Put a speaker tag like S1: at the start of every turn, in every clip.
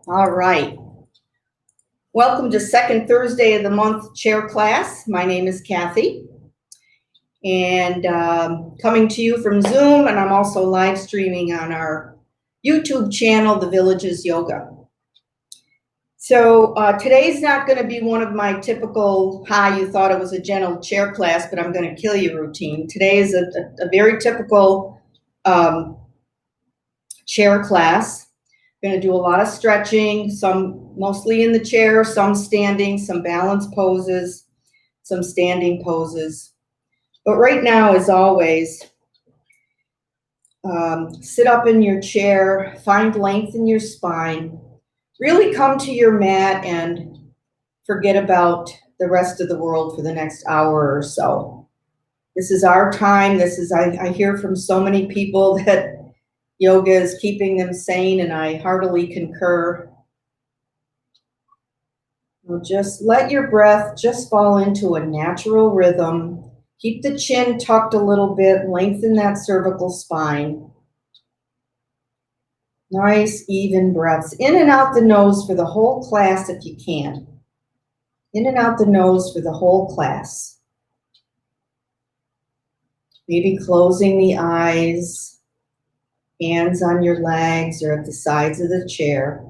S1: All right. Welcome to second Thursday of the month chair class. My name is Kathy, and coming to you from Zoom, and I'm also live streaming on our YouTube channel, The Villages Yoga. So today's not going to be one of my typical, you thought it was a gentle chair class, but I'm going to kill you routine. Today is a very typical chair class. Going to do a lot of stretching, some mostly in the chair, some standing, some balance poses, some standing poses. But right now, as always, sit up in your chair, find length in your spine, really come to your mat and forget about the rest of the world for the next hour or so. This is our time. I hear from so many people that yoga is keeping them sane, and I heartily concur. Well, just let your breath just fall into a natural rhythm. Keep the chin tucked a little bit, lengthen that cervical spine. Nice, even breaths. In and out the nose for the whole class if you can. In and out the nose for the whole class. Maybe closing the eyes. Hands on your legs or at the sides of the chair.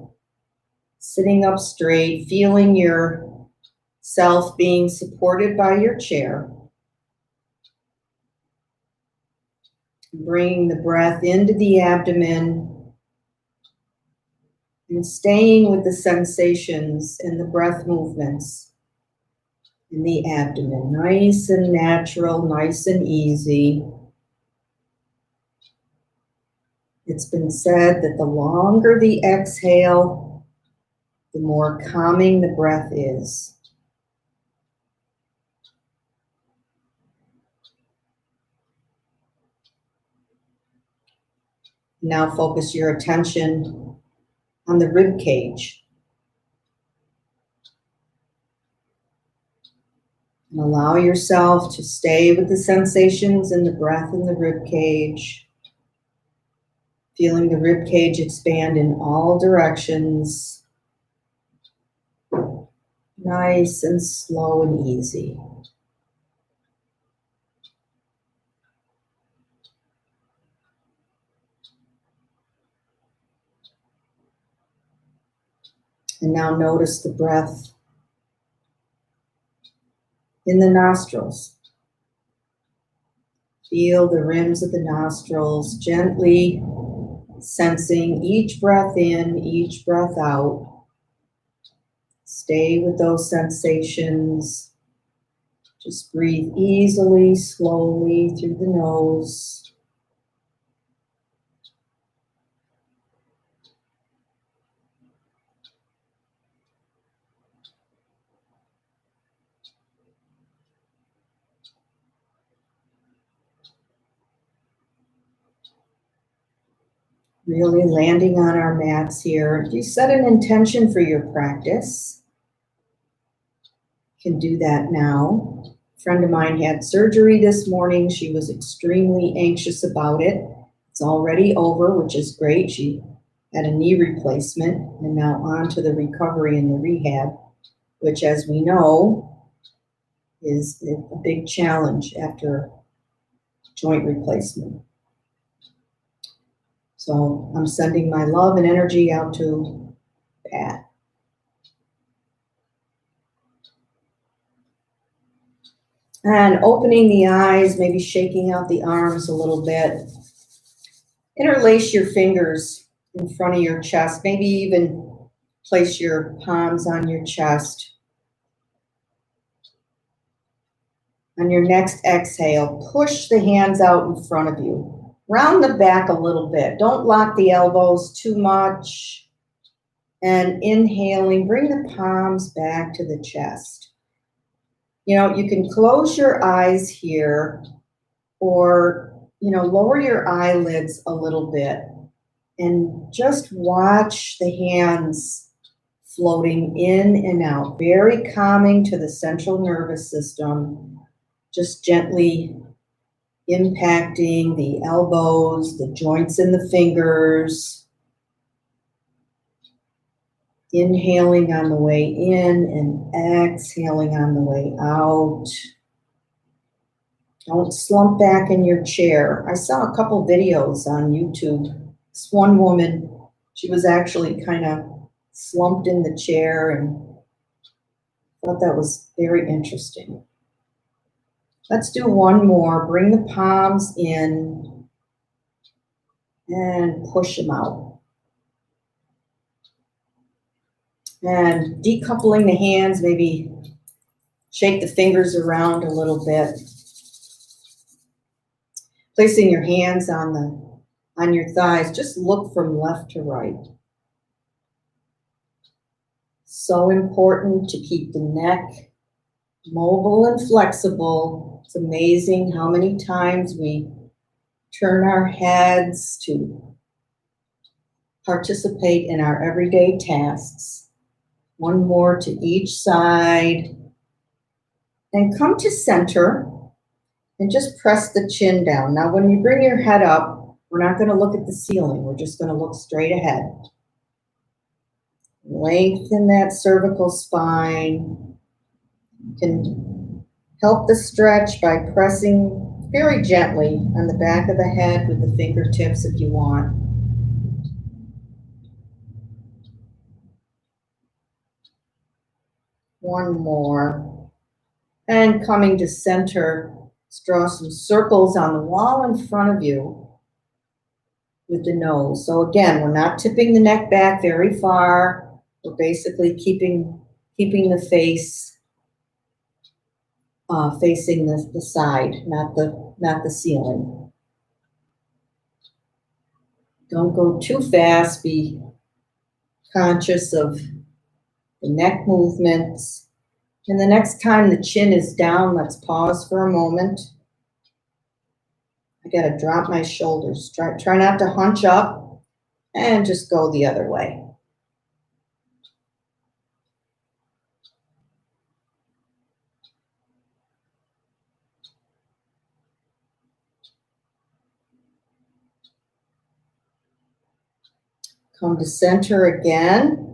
S1: Sitting up straight, feeling yourself being supported by your chair. Bringing the breath into the abdomen and staying with the sensations and the breath movements in the abdomen. Nice and natural, nice and easy. It's been said that the longer the exhale, the more calming the breath is. Now focus your attention on the rib cage. And allow yourself to stay with the sensations and the breath in the rib cage. Feeling the rib cage expand in all directions. Nice and slow and easy. And now notice the breath in the nostrils. Feel the rims of the nostrils, gently sensing each breath in, each breath out. Stay with those sensations. Just breathe easily, slowly through the nose. Really landing on our mats here. If you set an intention for your practice, you can do that now. A friend of mine had surgery this morning. She was extremely anxious about it. It's already over, which is great. She had a knee replacement and now on to the recovery and the rehab, which, as we know, is a big challenge after joint replacement. So I'm sending my love and energy out to Pat. And opening the eyes, maybe shaking out the arms a little bit. Interlace your fingers in front of your chest. Maybe even place your palms on your chest. On your next exhale, push the hands out in front of you. Round the back a little bit. Don't lock the elbows too much. And inhaling, bring the palms back to the chest. You know, you can close your eyes here or, lower your eyelids a little bit and just watch the hands floating in and out, very calming to the central nervous system, just gently impacting the elbows, the joints in the fingers. Inhaling on the way in and exhaling on the way out. Don't slump back in your chair. I saw a couple videos on YouTube. This one woman, she was actually kind of slumped in the chair, and I thought that was very interesting. Let's do one more. Bring the palms in and push them out. And decoupling the hands, maybe shake the fingers around a little bit. Placing your hands on your thighs, just look from left to right. So important to keep the neck mobile and flexible. It's amazing how many times we turn our heads to participate in our everyday tasks. One more to each side. And come to center and just press the chin down. Now, when you bring your head up, we're not going to look at the ceiling. We're just going to look straight ahead. Lengthen that cervical spine. You can help the stretch by pressing very gently on the back of the head with the fingertips if you want. One more. And coming to center, let's draw some circles on the wall in front of you with the nose. So again, we're not tipping the neck back very far. We're basically keeping the face facing the side, not the ceiling. Don't go too fast. Be conscious of the neck movements. And the next time the chin is down, let's pause for a moment. I gotta drop my shoulders. Try not to hunch up and just go the other way. Come to center again.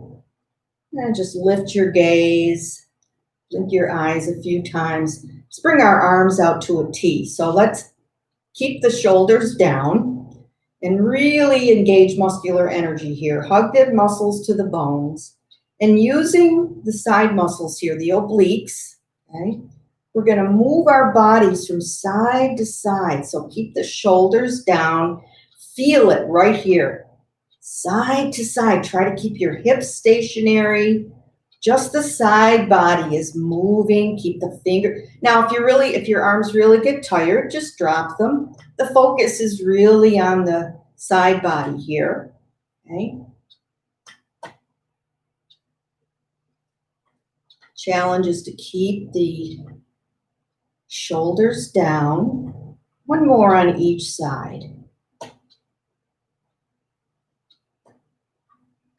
S1: And just lift your gaze, blink your eyes a few times. Let's bring our arms out to a T. So let's keep the shoulders down and really engage muscular energy here. Hug the muscles to the bones. And using the side muscles here, the obliques, okay, we're going to move our bodies from side to side. So keep the shoulders down. Feel it right here. Side to side, try to keep your hips stationary. Just the side body is moving. Keep the finger. Now, if your arms really get tired, just drop them. The focus is really on the side body here. Okay. Challenge is to keep the shoulders down. One more on each side.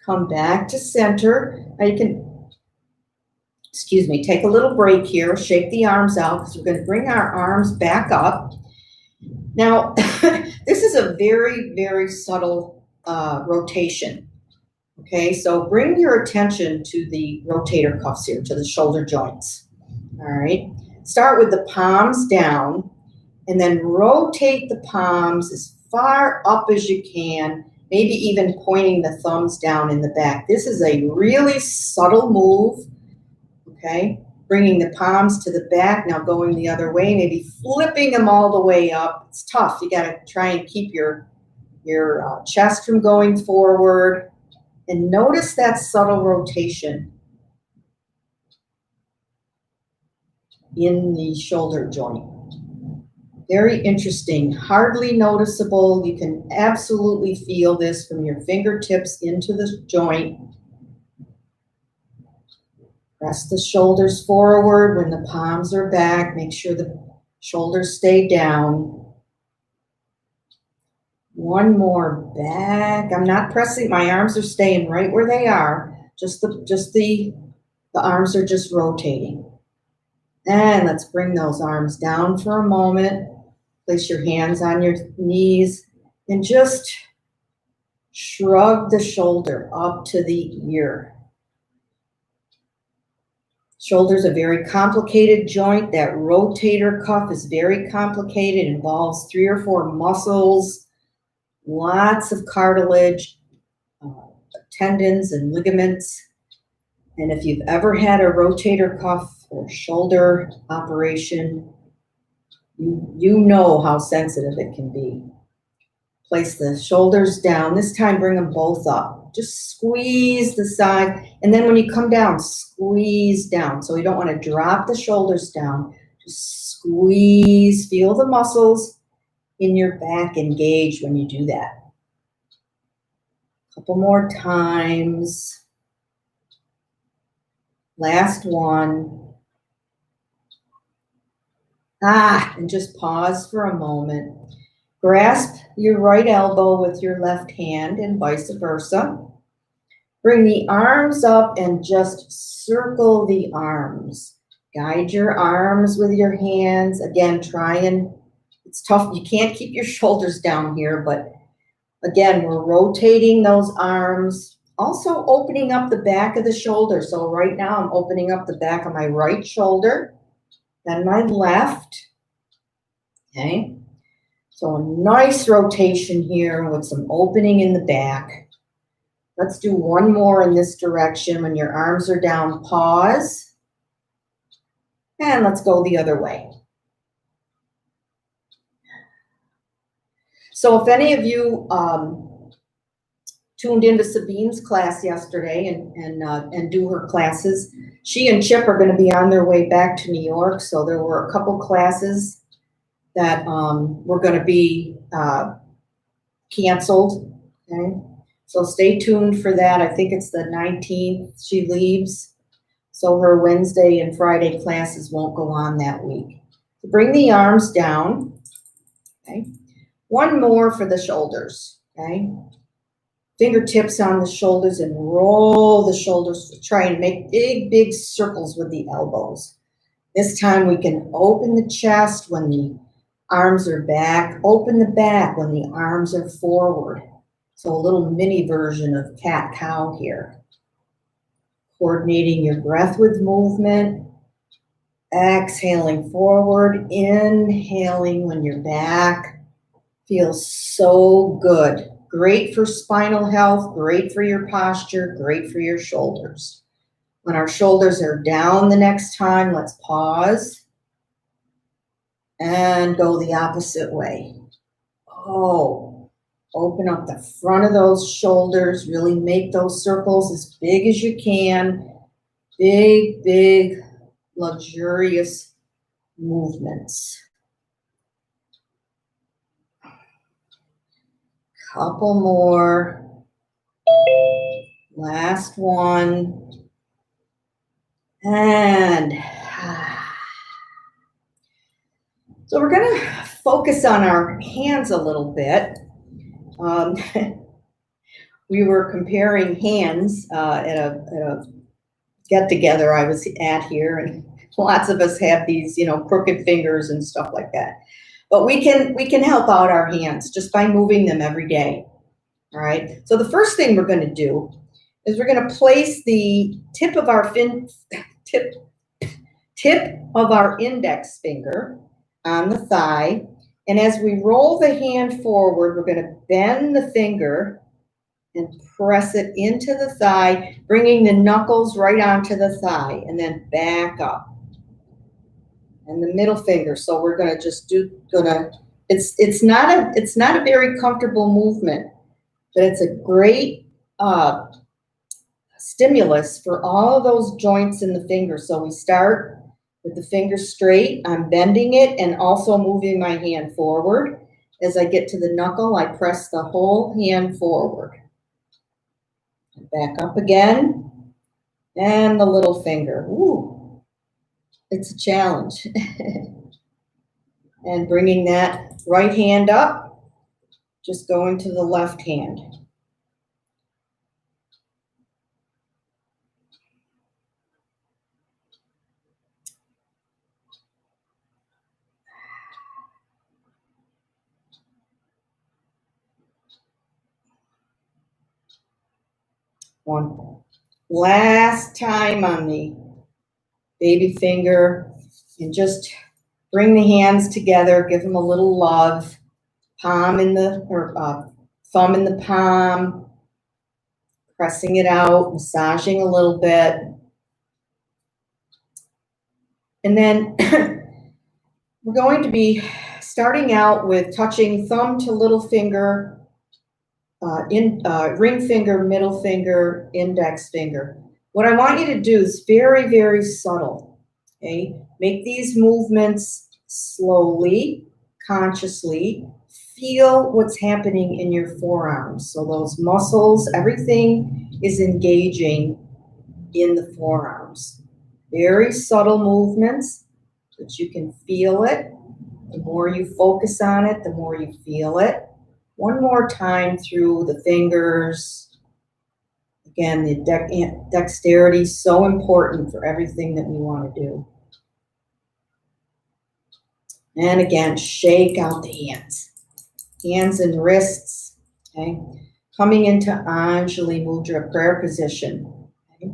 S1: Come back to center. Now you can, take a little break here. Shake the arms out because we're going to bring our arms back up. Now, this is a very, very subtle rotation. Okay, so bring your attention to the rotator cuffs here, to the shoulder joints. All right, start with the palms down and then rotate the palms as far up as you can. Maybe even pointing the thumbs down in the back. This is a really subtle move, okay? Bringing the palms to the back, now going the other way, maybe flipping them all the way up. It's tough. You got to try and keep your chest from going forward. And notice that subtle rotation in the shoulder joint. Very interesting, hardly noticeable. You can absolutely feel this from your fingertips into the joint. Press the shoulders forward when the palms are back. Make sure the shoulders stay down. One more back. I'm not pressing, my arms are staying right where they are. The arms are just rotating. And let's bring those arms down for a moment. Place your hands on your knees and just shrug the shoulder up to the ear. Shoulder's a very complicated joint. That rotator cuff is very complicated. It involves 3 or 4 muscles, lots of cartilage, tendons and ligaments. And if you've ever had a rotator cuff or shoulder operation, you know how sensitive it can be. Place the shoulders down. This time, bring them both up. Just squeeze the side. And then when you come down, squeeze down. So you don't want to drop the shoulders down. Just squeeze. Feel the muscles in your back engage when you do that. A couple more times. Last one. And just pause for a moment. Grasp your right elbow with your left hand and vice versa. Bring the arms up and just circle the arms. Guide your arms with your hands. Again, it's tough. You can't keep your shoulders down here, but again, we're rotating those arms. Also opening up the back of the shoulder. So right now I'm opening up the back of my right shoulder, then my left. Okay. So a nice rotation here with some opening in the back. Let's do one more in this direction. When your arms are down, pause. And let's go the other way. So if any of you tuned into Sabine's class yesterday and do her classes, she and Chip are going to be on their way back to New York. So there were a couple classes that were going to be canceled. Okay, so stay tuned for that. I think it's the 19th she leaves. So her Wednesday and Friday classes won't go on that week. So bring the arms down. Okay, one more for the shoulders. Okay, fingertips on the shoulders and roll the shoulders. Try and make big, big circles with the elbows. This time we can open the chest when the arms are back, open the back when the arms are forward. So a little mini version of cat-cow here. Coordinating your breath with movement. Exhaling forward, inhaling when you're back. Feels so good. Great for spinal health, great for your posture, great for your shoulders. When our shoulders are down the next time, let's pause. And go the opposite way. Oh, open up the front of those shoulders. Really make those circles as big as you can. Big, big, luxurious movements. Couple more. Last one. And so we're going to focus on our hands a little bit. We were comparing hands at a get-together I was at here, and lots of us have these, crooked fingers and stuff like that. But we can help out our hands just by moving them every day. All right. So the first thing we're going to do is we're going to place the tip of our index finger on the thigh. And as we roll the hand forward, we're going to bend the finger and press it into the thigh, bringing the knuckles right onto the thigh, and then back up. And the middle finger. So we're going to just it's not a very comfortable movement, but it's a great stimulus for all of those joints in the finger. So we start with the finger straight. I'm bending it and also moving my hand forward. As I get to the knuckle, I press the whole hand forward. Back up again. And the little finger. Ooh, it's a challenge. And bringing that right hand up, just going to the left hand. One last time on the baby finger, and just bring the hands together, give them a little love. Palm in the, or thumb in the palm, pressing it out, massaging a little bit. And then we're going to be starting out with touching thumb to little finger, ring finger, middle finger, index finger. What I want you to do is very, very subtle, okay? Make these movements slowly, consciously. Feel what's happening in your forearms. So those muscles, everything is engaging in the forearms. Very subtle movements, but you can feel it. The more you focus on it, the more you feel it. One more time through the fingers. Again, the dexterity is so important for everything that we want to do. And again, shake out the hands. Hands and wrists, okay? Coming into Anjali Mudra, prayer position. Okay?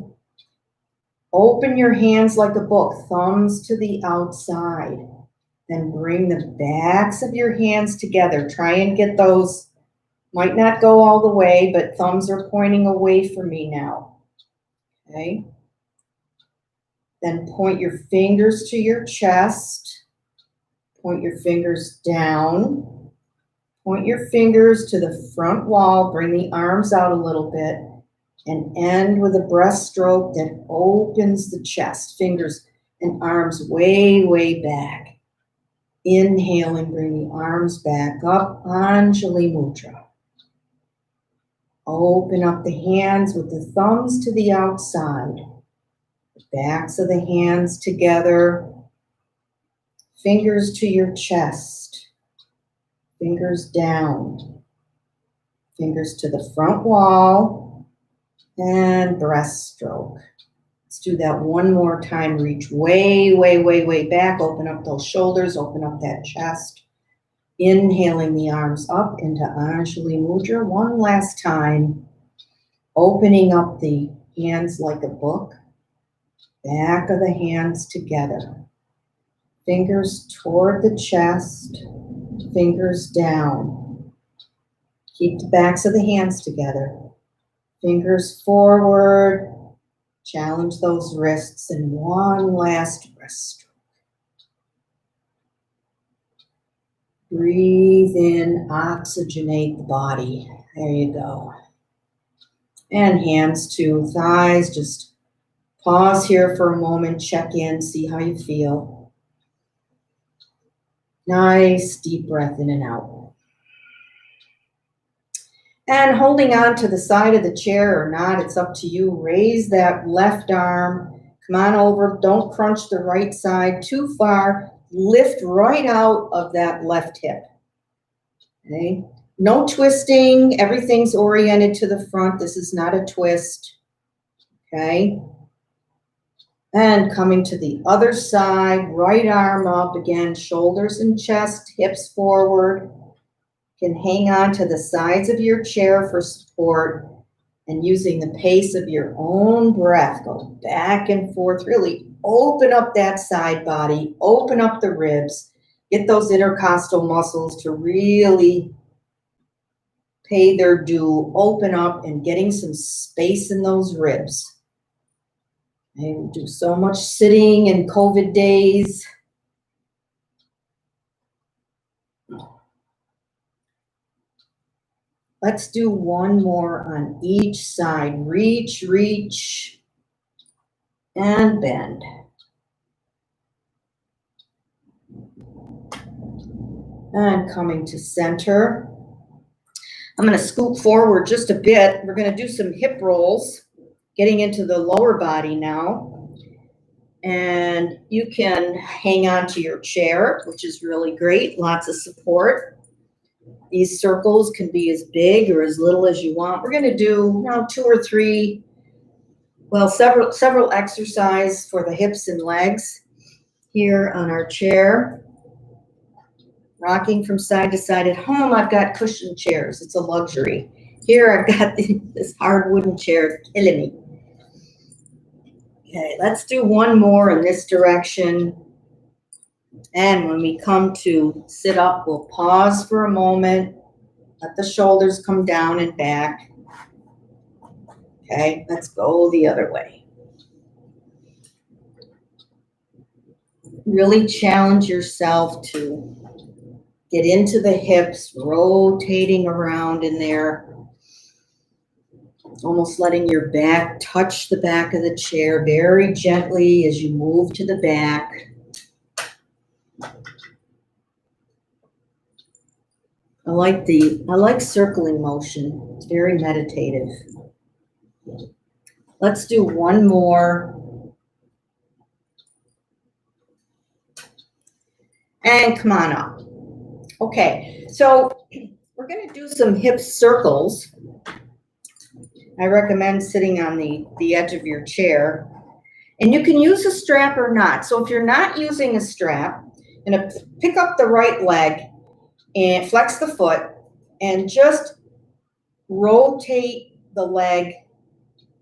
S1: Open your hands like a book, thumbs to the outside. Then bring the backs of your hands together. Try and get those, might not go all the way, but thumbs are pointing away from me now. Okay? Then point your fingers to your chest. Point your fingers down. Point your fingers to the front wall, bring the arms out a little bit, and end with a breaststroke that opens the chest, fingers and arms way, way back. Inhale and bring the arms back up, Anjali Mudra. Open up the hands with the thumbs to the outside, the backs of the hands together, fingers to your chest. Fingers down, fingers to the front wall, and breaststroke. Let's do that one more time. Reach way, way, way, way back. Open up those shoulders, open up that chest. Inhaling the arms up into Anjali Mudra. One last time. Opening up the hands like a book. Back of the hands together. Fingers toward the chest. Fingers down. Keep the backs of the hands together. Fingers forward. Challenge those wrists, and one last breaststroke. Breathe in, oxygenate the body. There you go. And hands to thighs. Just pause here for a moment, check in, see how you feel. Nice deep breath in and out. And holding on to the side of the chair or not, it's up to you. Raise that left arm. Come on over. Don't crunch the right side too far. Lift right out of that left hip. Okay? No twisting. Everything's oriented to the front. This is not a twist. Okay? And coming to the other side, right arm up again, shoulders and chest, hips forward. You can hang on to the sides of your chair for support, and using the pace of your own breath, go back and forth. Really open up that side body, open up the ribs, get those intercostal muscles to really pay their due, open up and getting some space in those ribs. I do so much sitting in COVID days. Let's do one more on each side. Reach, reach, and bend. And coming to center. I'm going to scoop forward just a bit. We're going to do some hip rolls, getting into the lower body now. And you can hang on to your chair, which is really great. Lots of support. These circles can be as big or as little as you want. We're going to do 2 or 3, well, several exercises for the hips and legs here on our chair. Rocking from side to side. At home, I've got cushioned chairs. It's a luxury. Here I've got this hard wooden chair killing me. Okay, let's do one more in this direction. And when we come to sit up, we'll pause for a moment. Let the shoulders come down and back. Okay, let's go the other way. Really challenge yourself to get into the hips, rotating around in there. Almost letting your back touch the back of the chair very gently as you move to the back. I like circling motion. It's very meditative. Let's do one more. And come on up. Okay, so we're going to do some hip circles. I recommend sitting on the edge of your chair. And you can use a strap or not. So if you're not using a strap, you're going to pick up the right leg and flex the foot and just rotate the leg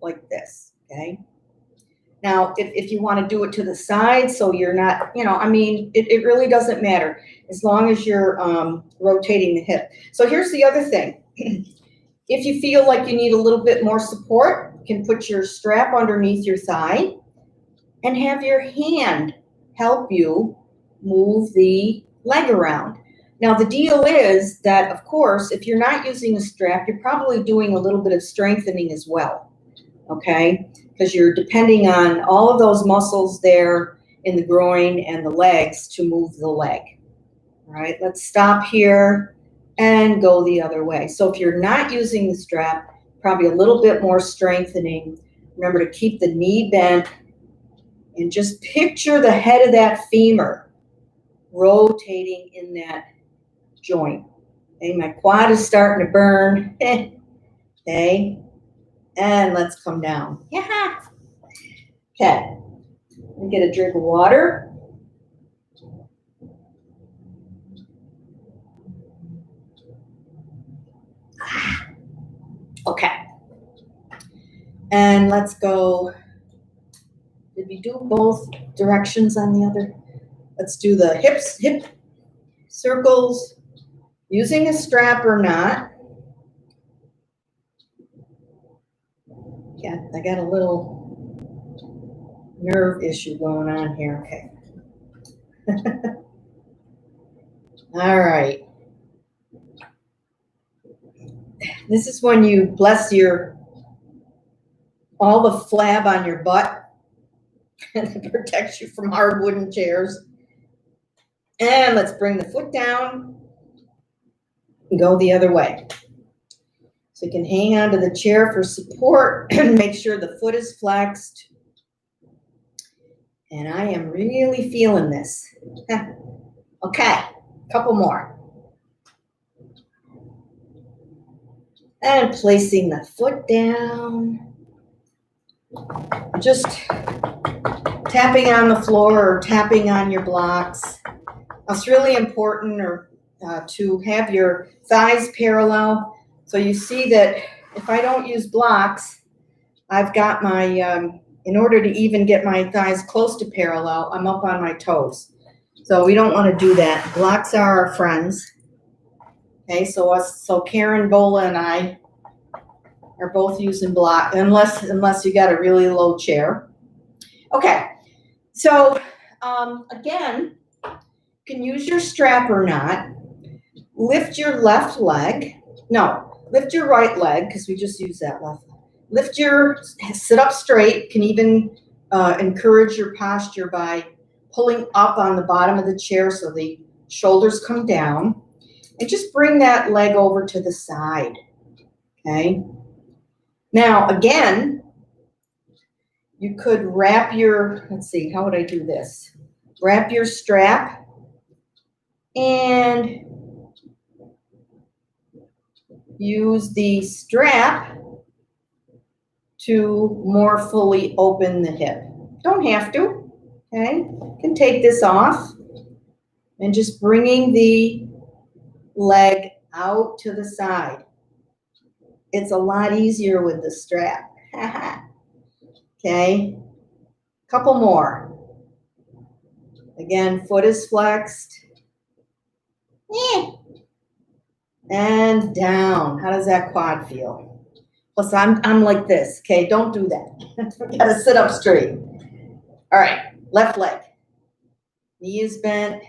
S1: like this, okay? Now, if you want to do it to the side so you're not, it really doesn't matter as long as you're rotating the hip. So here's the other thing. If you feel like you need a little bit more support, you can put your strap underneath your thigh and have your hand help you move the leg around. Now, the deal is that, of course, if you're not using a strap, you're probably doing a little bit of strengthening as well, okay? Because you're depending on all of those muscles there in the groin and the legs to move the leg. All right, let's stop here and go the other way. So if you're not using the strap, probably a little bit more strengthening. Remember to keep the knee bent and just picture the head of that femur rotating in that joint. Okay, my quad is starting to burn. Okay, and let's come down. Yeah. Okay, let me get a drink of water. Okay, and let's go. Did we do both directions on the other? Let's do the hip circles, using a strap or not. Yeah, I got a little nerve issue going on here. Okay. All right. This is when you bless all the flab on your butt and it protects you from hard wooden chairs. And let's bring the foot down and go the other way. So you can hang onto the chair for support and make sure the foot is flexed. And I am really feeling this. Okay, a couple more. And placing the foot down. Just tapping on the floor or tapping on your blocks. It's really important to have your thighs parallel. So you see that if I don't use blocks, I've got my, in order to even get my thighs close to parallel, I'm up on my toes. So we don't want to do that. Blocks are our friends. Okay, so Karen Bola and I are both using block, unless you got a really low chair. Okay, so again, you can use your strap or not. Lift your left leg. No, lift your right leg, because we just used that left leg. Sit up straight. Can even encourage your posture by pulling up on the bottom of the chair so the shoulders come down. And just bring that leg over to the side, okay? Now, again, you could wrap let's see, how would I do this? Wrap your strap and use the strap to more fully open the hip. Don't have to, okay? You can take this off and just bringing the leg out to the side. it's a lot easier with the strap. Okay, couple more. Again, foot is flexed. And down. How does that quad feel? Plus, I'm like this. Okay, don't do that. We gotta sit up straight. All right, left leg. Knee is bent.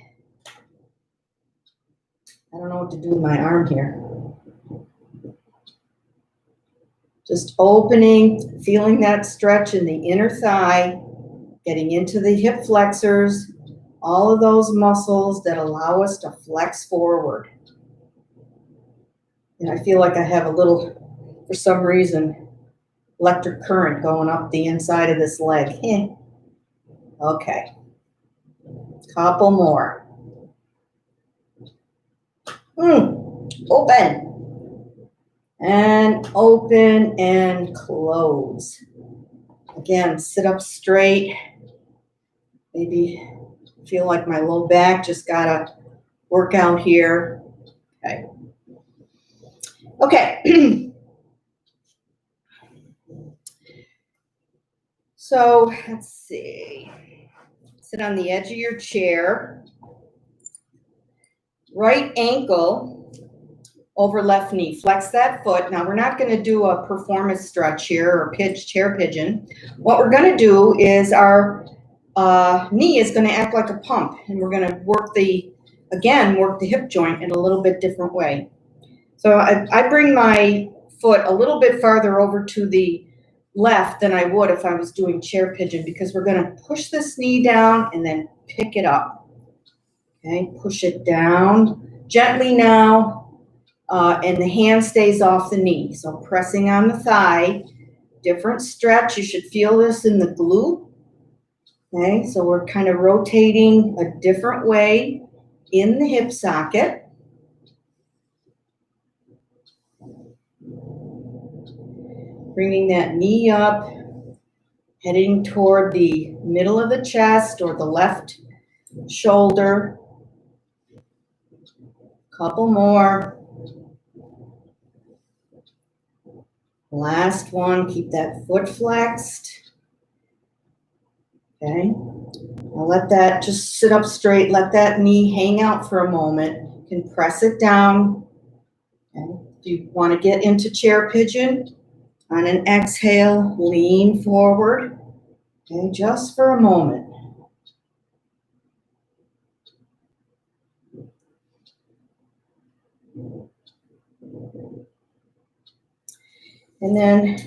S1: I don't know what to do with my arm here. Just opening, feeling that stretch in the inner thigh, getting into the hip flexors, all of those muscles that allow us to flex forward. And I feel like I have a little, for some reason, electric current going up the inside of this leg. Okay. Couple more. Open. And open and close. Again, sit up straight. Maybe feel like my low back just gotta work out here. Okay. Okay. So let's see. Sit on the edge of your chair. Right ankle over left knee. Flex that foot. Now we're not going to do a performance stretch here or chair pigeon. What we're going to do is our knee is going to act like a pump, and we're going to work the hip joint in a little bit different way. So I bring my foot a little bit farther over to the left than I would if I was doing chair pigeon, because we're going to push this knee down and then pick it up. Okay, push it down gently now. And the hand stays off the knee. So pressing on the thigh, different stretch. You should feel this in the glute. Okay, so we're kind of rotating a different way in the hip socket. Bringing that knee up, heading toward the middle of the chest or the left shoulder. Couple more. Last one, keep that foot flexed. Okay, now let that just sit up straight. Let that knee hang out for a moment. You can press it down. Okay. If you want to get into chair pigeon, on an exhale, lean forward. Okay, just for a moment. And then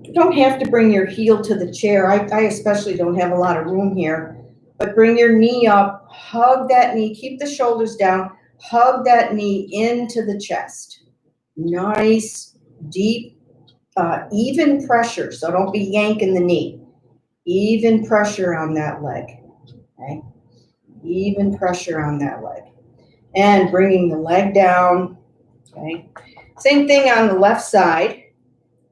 S1: you don't have to bring your heel to the chair. I especially don't have a lot of room here. But bring your knee up, hug that knee, keep the shoulders down, hug that knee into the chest. Nice, deep, even pressure. So don't be yanking the knee. Even pressure on that leg. Okay? Even pressure on that leg. And bringing the leg down. Okay? Same thing on the left side.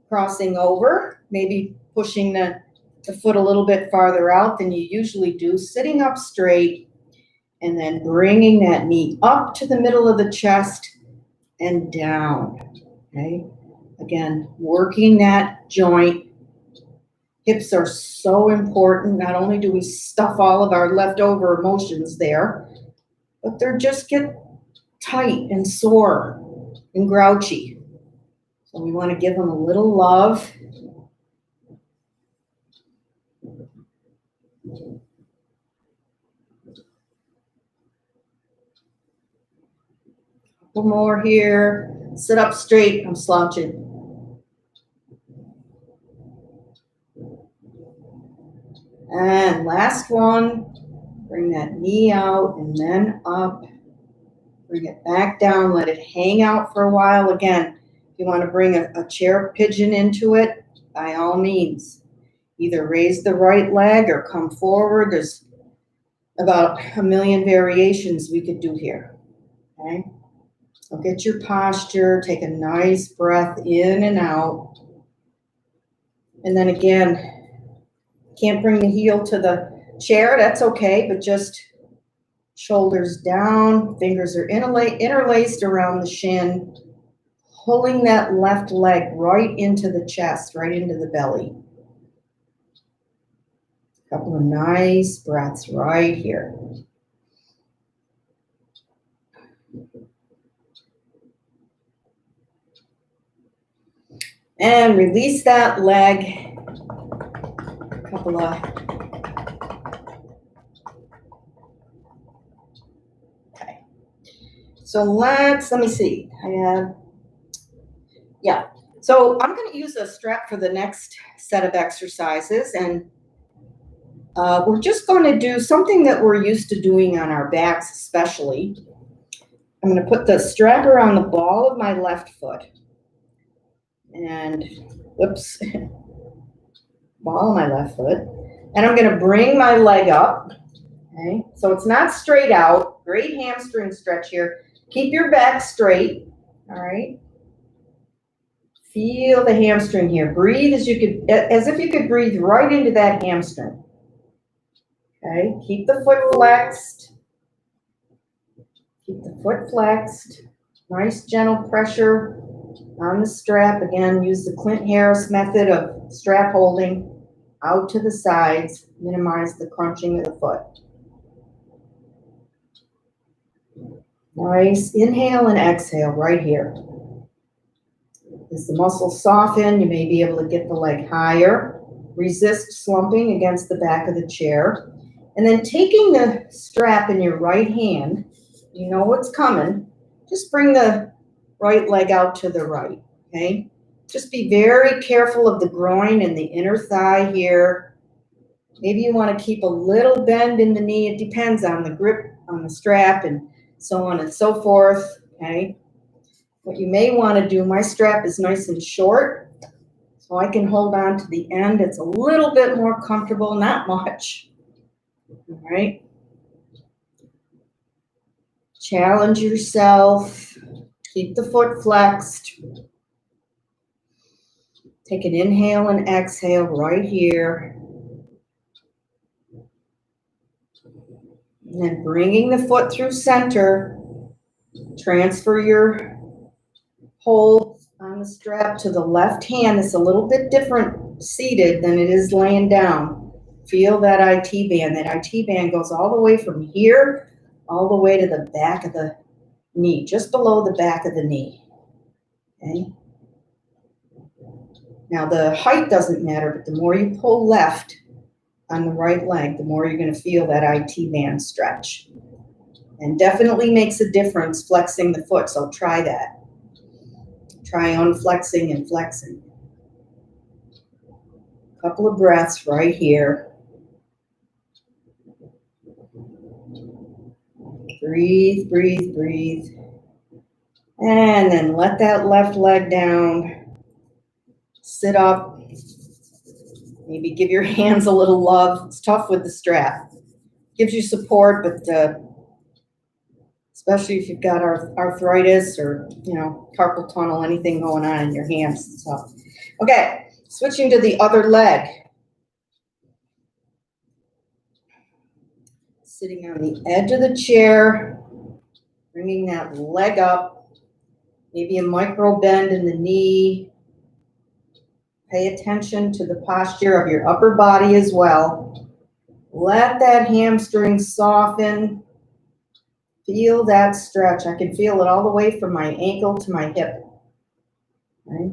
S1: Crossing over, maybe pushing the foot a little bit farther out than you usually do, sitting up straight, and then bringing that knee up to the middle of the chest and down. Okay, again, working that joint. Hips are so important. Not only do we stuff all of our leftover emotions there, but they're just get tight and sore and grouchy. So we want to give them a little love. A couple more here. Sit up straight. I'm slouching. And last one. Bring that knee out and then up. Bring it back down. Let it hang out for a while. Again, if you want to bring a chair pigeon into it, by all means, either raise the right leg or come forward. There's about a million variations we could do here. Okay, so get your posture, take a nice breath in and out. And then again, can't bring the heel to the chair, that's okay, but just shoulders down, fingers are interlaced around the shin. pulling that left leg right into the chest, right into the belly. A couple of nice breaths right here. And release that leg. A couple of. Okay. So let me see. I have, yeah. So I'm going to use a strap for the next set of exercises, and we're just going to do something that we're used to doing on our backs especially. I'm going to put the strap around the ball of my left foot. And, whoops, ball of my left foot. And I'm going to bring my leg up. Okay, so it's not straight out. Great hamstring stretch here. Keep your back straight. All right. Feel the hamstring here. Breathe as if you could breathe right into that hamstring. Okay, keep the foot flexed. Keep the foot flexed. Nice gentle pressure on the strap. Again, use the Clint Harris method of strap holding out to the sides. Minimize the crunching of the foot. Nice. Inhale and exhale right here. As the muscles soften, you may be able to get the leg higher. Resist slumping against the back of the chair. And then taking the strap in your right hand, you know what's coming. Just bring the right leg out to the right, okay? Just be very careful of the groin and the inner thigh here. Maybe you want to keep a little bend in the knee. It depends on the grip on the strap and so on and so forth, okay? What you may want to do, my strap is nice and short, so I can hold on to the end. It's a little bit more comfortable, not much, all right? Challenge yourself. Keep the foot flexed. Take an inhale and exhale right here. And then bringing the foot through center, transfer your hold on the strap to the left hand. It's a little bit different seated than it is laying down. Feel that IT band. That IT band goes all the way from here, all the way to the back of the knee, just below the back of the knee. Okay. Now the height doesn't matter, but the more you pull left on the right leg, the more you're going to feel that IT band stretch. And definitely makes a difference flexing the foot, so try that. Try unflexing and flexing. A couple of breaths right here. Breathe, breathe, breathe. And then let that left leg down. Sit up. Maybe give your hands a little love. It's tough with the strap. Gives you support, but especially if you've got arthritis or, carpal tunnel, anything going on in your hands, it's tough. Okay, switching to the other leg. Sitting on the edge of the chair, bringing that leg up, maybe a micro bend in the knee. Pay attention to the posture of your upper body as well. Let that hamstring soften. Feel that stretch. I can feel it all the way from my ankle to my hip. Okay.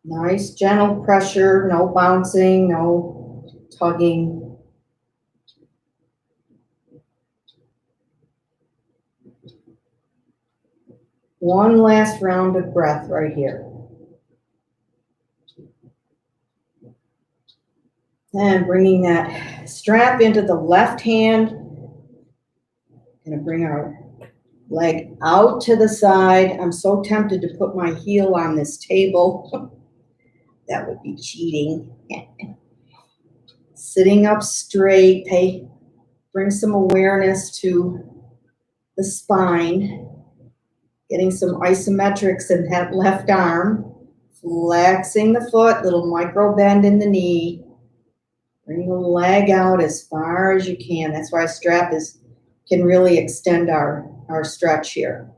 S1: Nice gentle pressure, no bouncing, no tugging. One last round of breath right here. And bringing that strap into the left hand. Going to bring our leg out to the side. I'm so tempted to put my heel on this table. That would be cheating. Sitting up straight. Bring some awareness to the spine. Getting some isometrics in that left arm. Flexing the foot, little micro bend in the knee. Bring the leg out as far as you can. That's why strap is can really extend our stretch here.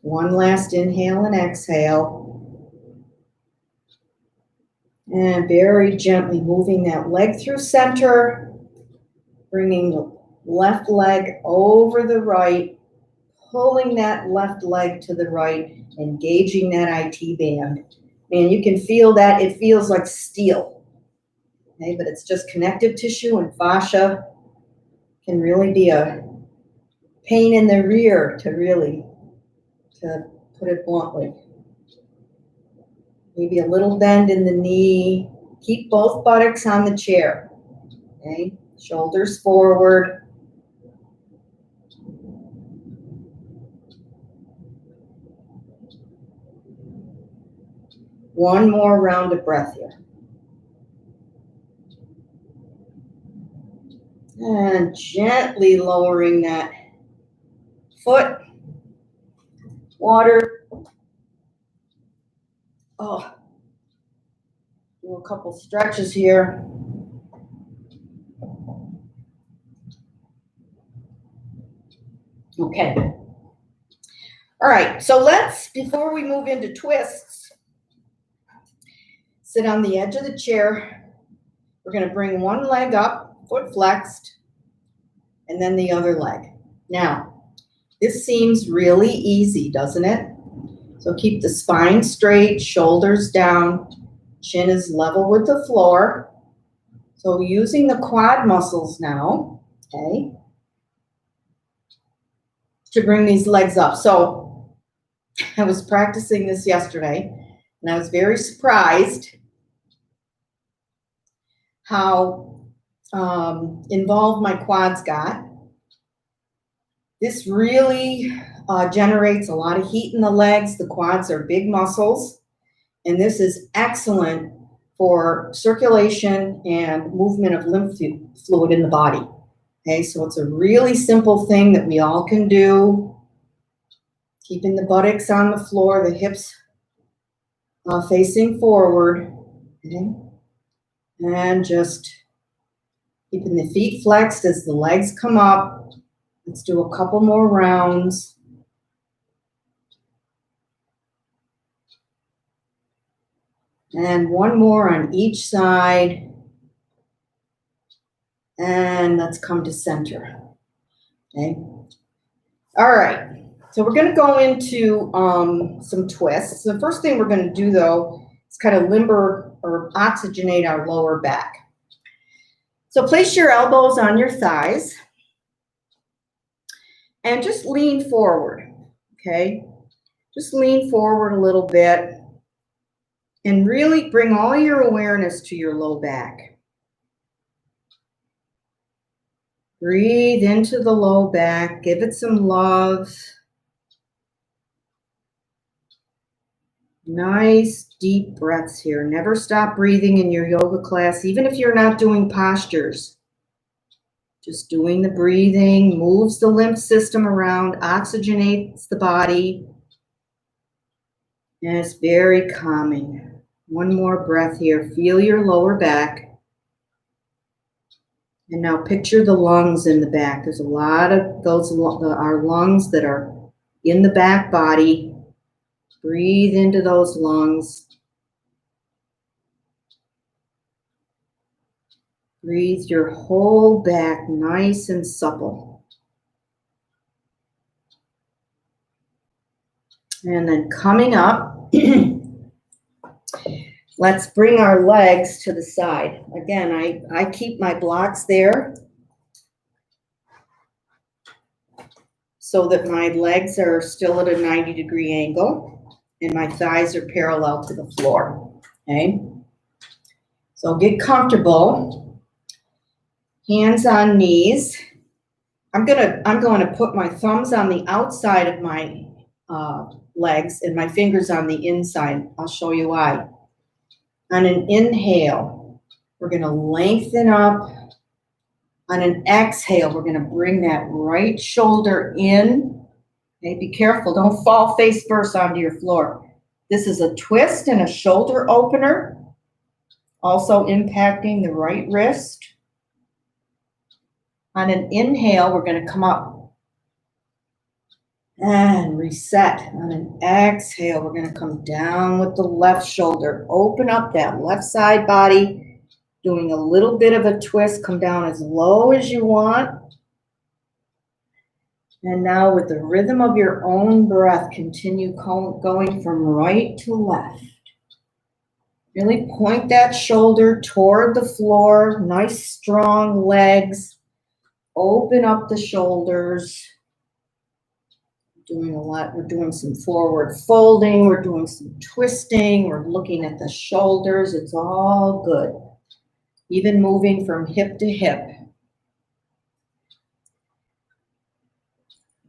S1: One last inhale and exhale. And very gently moving that leg through center, bringing the left leg over the right, pulling that left leg to the right, engaging that IT band. And you can feel that it feels like steel, okay? But it's just connective tissue, and fascia can really be a pain in the rear to put it bluntly. Maybe a little bend in the knee. Keep both buttocks on the chair, okay? Shoulders forward. One more round of breath here. And gently lowering that foot. Water. Oh, do a couple stretches here. Okay. All right, so let's, before we move into twists, sit on the edge of the chair. We're going to bring one leg up, foot flexed, and then the other leg. Now, this seems really easy, doesn't it? So keep the spine straight, shoulders down, chin is level with the floor. So using the quad muscles now, okay, to bring these legs up. So I was practicing this yesterday, and I was very surprised how involved my quads got. This really generates a lot of heat in the legs. The quads are big muscles, and this is excellent for circulation and movement of lymph fluid in the body. Okay, so it's a really simple thing that we all can do. Keeping the buttocks on the floor, the hips facing forward. Okay, and just keeping the feet flexed as the legs come up. Let's do a couple more rounds. And one more on each side. And let's come to center. Okay. All right. So we're going to go into some twists. The first thing we're going to do, though, is kind of limber or oxygenate our lower back. So place your elbows on your thighs and just lean forward. Okay. Just lean forward a little bit. And really bring all your awareness to your low back. Breathe into the low back. Give it some love. Nice deep breaths here. Never stop breathing in your yoga class, even if you're not doing postures. Just doing the breathing moves the lymph system around, oxygenates the body, and it's very calming. One more breath here. Feel your lower back. And now picture the lungs in the back. There's a lot of those are lungs that are in the back body. Breathe into those lungs. Breathe your whole back nice and supple. And then coming up, let's bring our legs to the side. Again, I keep my blocks there so that my legs are still at a 90-degree angle and my thighs are parallel to the floor, okay? So get comfortable, hands on knees. I'm going to put my thumbs on the outside of my legs and my fingers on the inside. I'll show you why. On an inhale, we're going to lengthen up. On an exhale, we're going to bring that right shoulder in. Okay, be careful. Don't fall face first onto your floor. This is a twist and a shoulder opener, also impacting the right wrist. On an inhale, we're going to come up and reset. On an exhale, we're going to come down with the left shoulder. Open up that left side body, doing a little bit of a twist. Come down as low as you want. And now with the rhythm of your own breath, continue going from right to left. Really point that shoulder toward the floor. Nice, strong legs. Open up the shoulders. Doing a lot. We're doing some forward folding. We're doing some twisting. We're looking at the shoulders. It's all good. Even moving from hip to hip.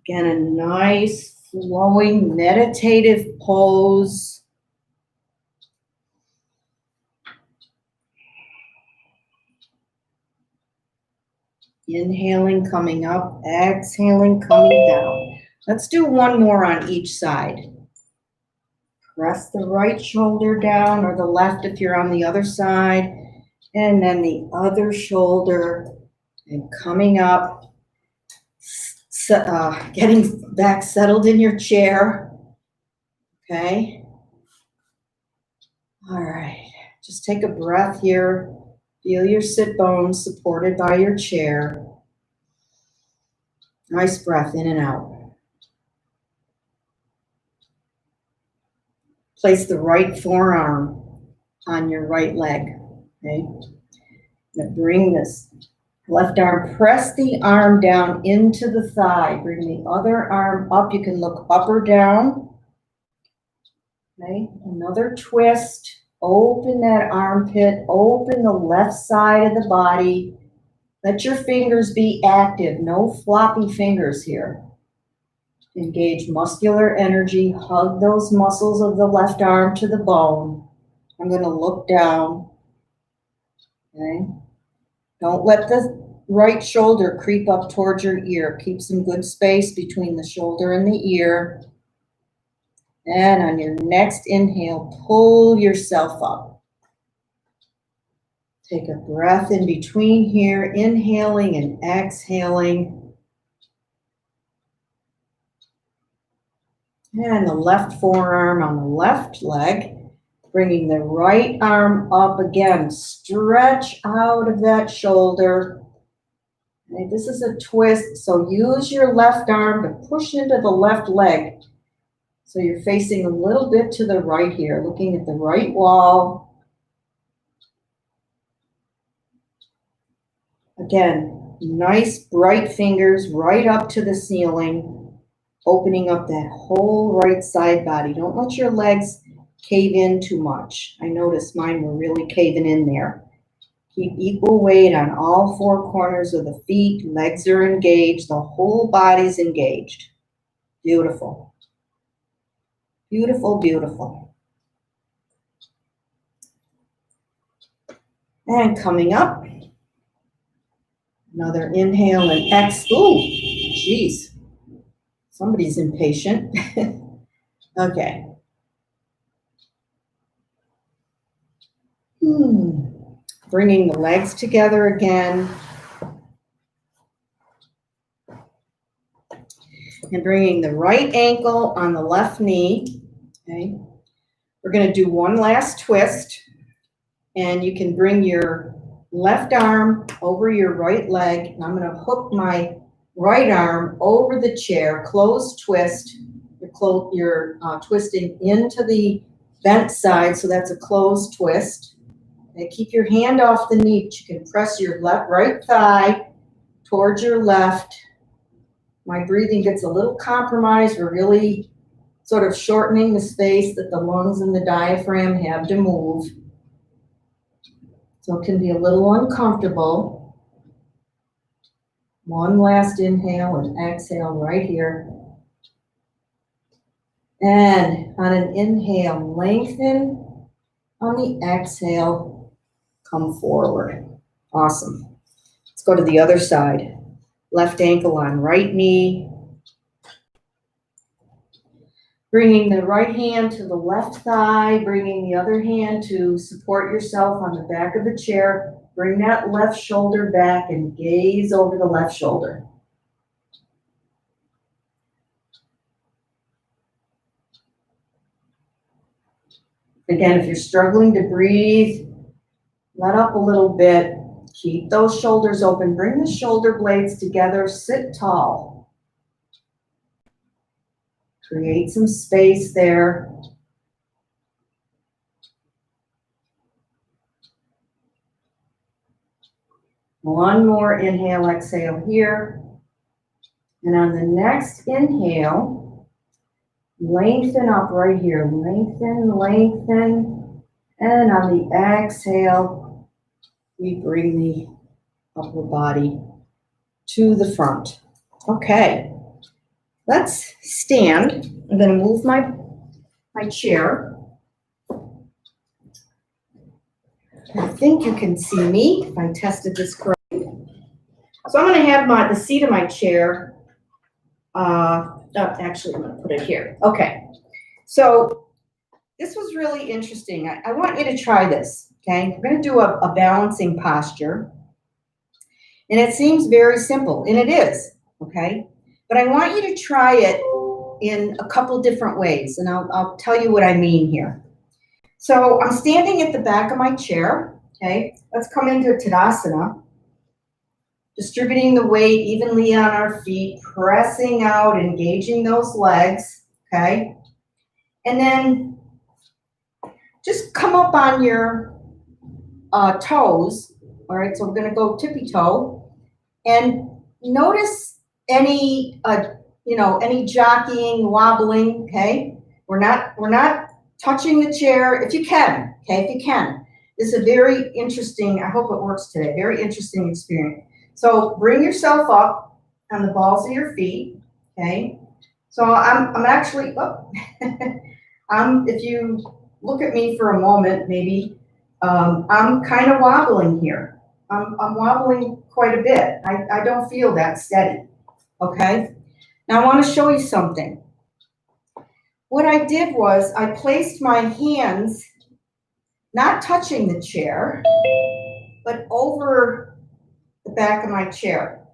S1: Again, a nice, flowing, meditative pose. Inhaling, coming up. Exhaling, coming down. Let's do one more on each side. Press the right shoulder down, or the left if you're on the other side. And then the other shoulder. And coming up. Getting back settled in your chair. Okay. All right. Just take a breath here. Feel your sit bones supported by your chair. Nice breath in and out. Place the right forearm on your right leg. Okay. Now bring this left arm, press the arm down into the thigh. Bring the other arm up. You can look up or down. Okay, another twist. Open that armpit. Open the left side of the body. Let your fingers be active. No floppy fingers here. Engage muscular energy. Hug those muscles of the left arm to the bone. I'm going to look down. Okay. Don't let the right shoulder creep up towards your ear. Keep some good space between the shoulder and the ear. And on your next inhale, pull yourself up. Take a breath in between here, inhaling and exhaling. And the left forearm on the left leg. Bringing the right arm up again. Stretch out of that shoulder. Okay, this is a twist, so use your left arm to push into the left leg. So you're facing a little bit to the right here, looking at the right wall. Again, nice bright fingers right up to the ceiling, opening up that whole right side body. Don't let your legs cave in too much. I noticed mine were really caving in there. Keep equal weight on all four corners of the feet. Legs are engaged. The whole body's engaged. Beautiful. Beautiful, beautiful. And coming up. Another inhale and exhale. Ooh, geez. Somebody's impatient. Okay. Bringing the legs together again. And bringing the right ankle on the left knee. Okay. We're going to do one last twist. And you can bring your left arm over your right leg. And I'm going to hook my right arm over the chair. Closed twist. You're twisting into the bent side. So that's a closed twist. And keep your hand off the knee, but you can press your right thigh towards your left. My breathing gets a little compromised. We're really sort of shortening the space that the lungs and the diaphragm have to move. So it can be a little uncomfortable. One last inhale and exhale right here. And on an inhale, lengthen. On the exhale, come forward. Awesome. Let's go to the other side. Left ankle on right knee. Bringing the right hand to the left thigh, bringing the other hand to support yourself on the back of the chair. Bring that left shoulder back and gaze over the left shoulder. Again, if you're struggling to breathe, let up a little bit. Keep those shoulders open. Bring the shoulder blades together. Sit tall. Create some space there. One more inhale, exhale here. And on the next inhale, lengthen up right here. Lengthen, lengthen. And on the exhale, we bring the upper body to the front. Okay, let's stand. I'm going to move my chair. I think you can see me if I tested this correctly. So I'm going to have the seat of my chair. Actually, I'm going to put it here. Okay. So this was really interesting. I want you to try this. Okay. We're going to do a balancing posture. And it seems very simple, and it is. Okay. But I want you to try it in a couple different ways, and I'll tell you what I mean here. So I'm standing at the back of my chair, okay? Let's come into Tadasana. Distributing the weight evenly on our feet, pressing out, engaging those legs, okay? And then just come up on your toes, all right? So we're gonna go tippy toe, and notice any, any jockeying, wobbling, okay? We're not touching the chair, if you can, okay, if you can. This is a very interesting, I hope it works today, very interesting experience. So bring yourself up on the balls of your feet, okay? So I'm actually, if you look at me for a moment, maybe, I'm kind of wobbling here. I'm wobbling quite a bit. I don't feel that steady, okay? Now I want to show you something. What I did was I placed my hands, not touching the chair, but over the back of my chair.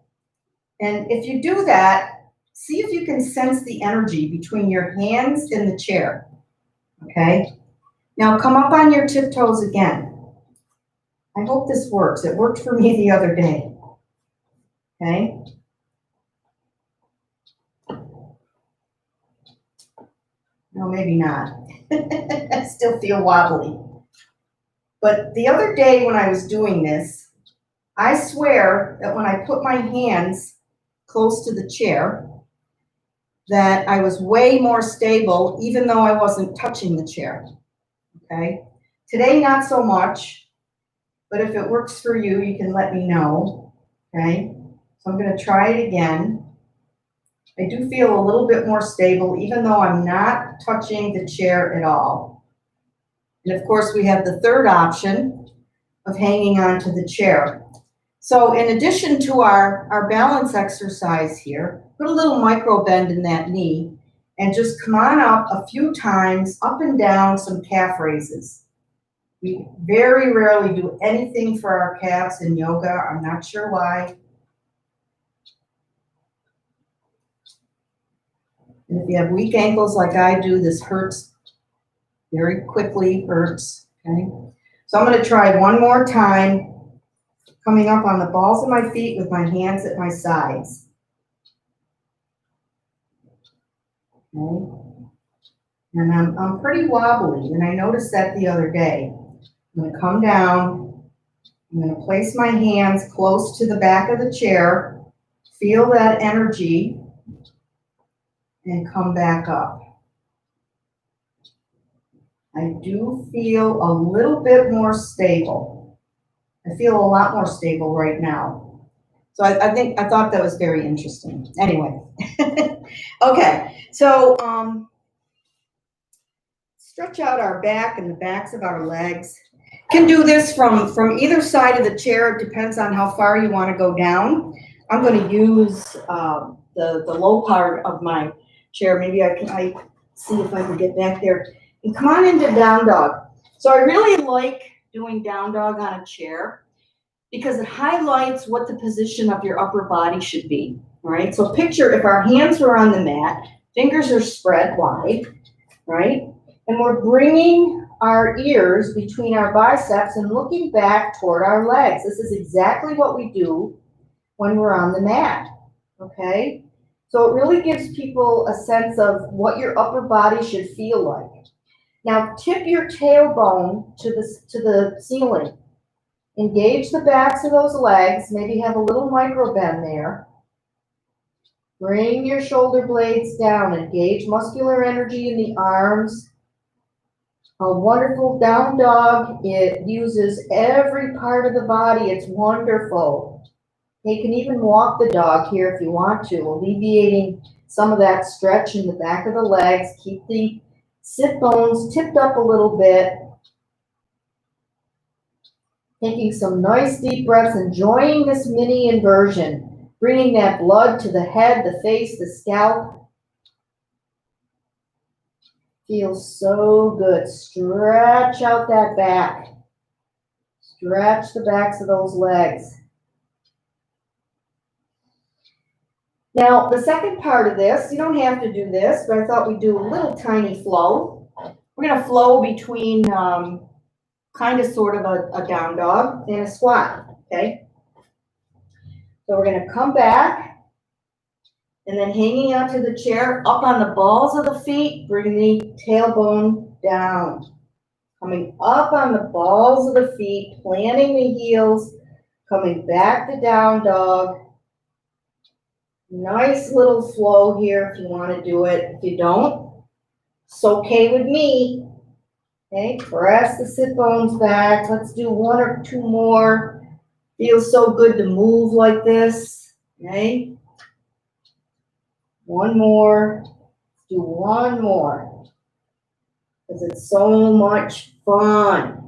S1: And if you do that, see if you can sense the energy between your hands and the chair, okay? Now come up on your tiptoes again. I hope this works. It worked for me the other day, okay? No, maybe not. I still feel wobbly. But the other day when I was doing this, I swear that when I put my hands close to the chair, that I was way more stable, even though I wasn't touching the chair, okay? Today, not so much, but if it works for you, you can let me know, okay? So I'm gonna try it again. I do feel a little bit more stable, even though I'm not touching the chair at all. And of course, we have the third option of hanging onto the chair. So in addition to our balance exercise here, put a little micro bend in that knee and just come on up a few times, up and down, some calf raises. We very rarely do anything for our calves in yoga. I'm not sure why. And if you have weak ankles like I do, this hurts very quickly, hurts, okay? So I'm gonna try one more time, coming up on the balls of my feet with my hands at my sides. Okay? And I'm pretty wobbly, and I noticed that the other day. I'm gonna come down, I'm gonna place my hands close to the back of the chair, feel that energy, and come back up. I do feel a little bit more stable. I feel a lot more stable right now. So I thought that was very interesting. Anyway, okay, so stretch out our back and the backs of our legs. Can do this from either side of the chair. It depends on how far you want to go down. I'm going to use the low part of my chair. Maybe I see if I can get back there. And come on into down dog. So I really like doing down dog on a chair because it highlights what the position of your upper body should be. All right, so picture if our hands were on the mat, fingers are spread wide, right? And we're bringing our ears between our biceps and looking back toward our legs. This is exactly what we do when we're on the mat, okay? So it really gives people a sense of what your upper body should feel like. Now tip your tailbone to the ceiling. Engage the backs of those legs, maybe have a little micro bend there. Bring your shoulder blades down, engage muscular energy in the arms. A wonderful down dog, it uses every part of the body, it's wonderful. You can even walk the dog here if you want to, alleviating some of that stretch in the back of the legs. Keep the sit bones tipped up a little bit. Taking some nice deep breaths, enjoying this mini inversion, bringing that blood to the head, the face, the scalp. Feels so good. Stretch out that back. Stretch the backs of those legs. Now, the second part of this, you don't have to do this, but I thought we'd do a little tiny flow. We're going to flow between kind of sort of a down dog and a squat, okay? So we're going to come back and then hanging onto the chair, up on the balls of the feet, bring the tailbone down. Coming up on the balls of the feet, planting the heels, coming back to down dog. Nice little flow here if you want to do it. If you don't, it's okay with me. Okay, press the sit bones back. Let's do one or two more. Feels so good to move like this. Okay. One more. Let's do one more. Because it's so much fun.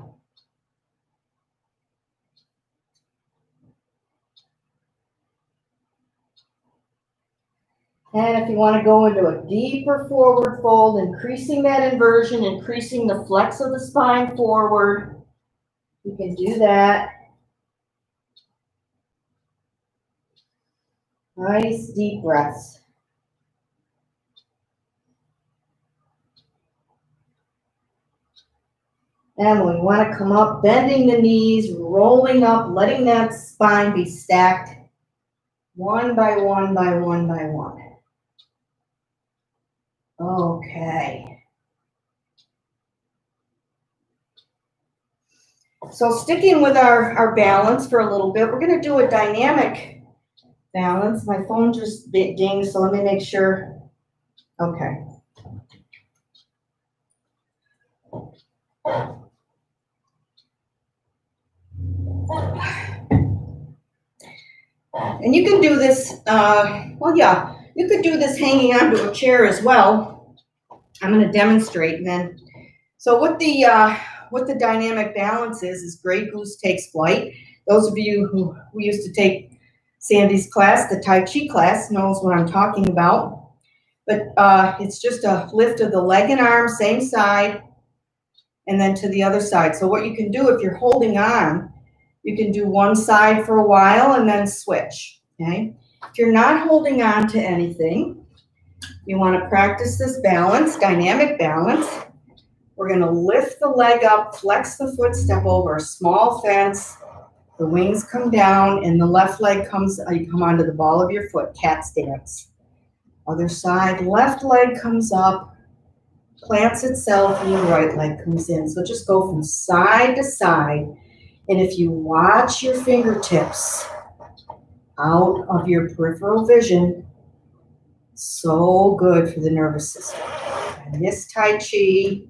S1: And if you want to go into a deeper forward fold, increasing that inversion, increasing the flex of the spine forward, you can do that. Nice deep breaths. And we want to come up, bending the knees, rolling up, letting that spine be stacked one by one by one by one. Okay. So sticking with our balance for a little bit, we're going to do a dynamic balance. My phone just dinged, so let me make sure. Okay. And you can do this, you could do this hanging onto a chair as well. I'm going to demonstrate then. So what the dynamic balance is Grey Goose Takes Flight. Those of you who used to take Sandy's class, the Tai Chi class, knows what I'm talking about. But it's just a lift of the leg and arm, same side, and then to the other side. So what you can do if you're holding on, you can do one side for a while and then switch, okay? If you're not holding on to anything, you want to practice this balance, dynamic balance. We're going to lift the leg up, flex the foot, step over a small fence. The wings come down and the left leg comes, you come onto the ball of your foot, cat stance. Other side, left leg comes up, plants itself, and your right leg comes in. So just go from side to side. And if you watch your fingertips out of your peripheral vision, so good for the nervous system. And this Tai Chi,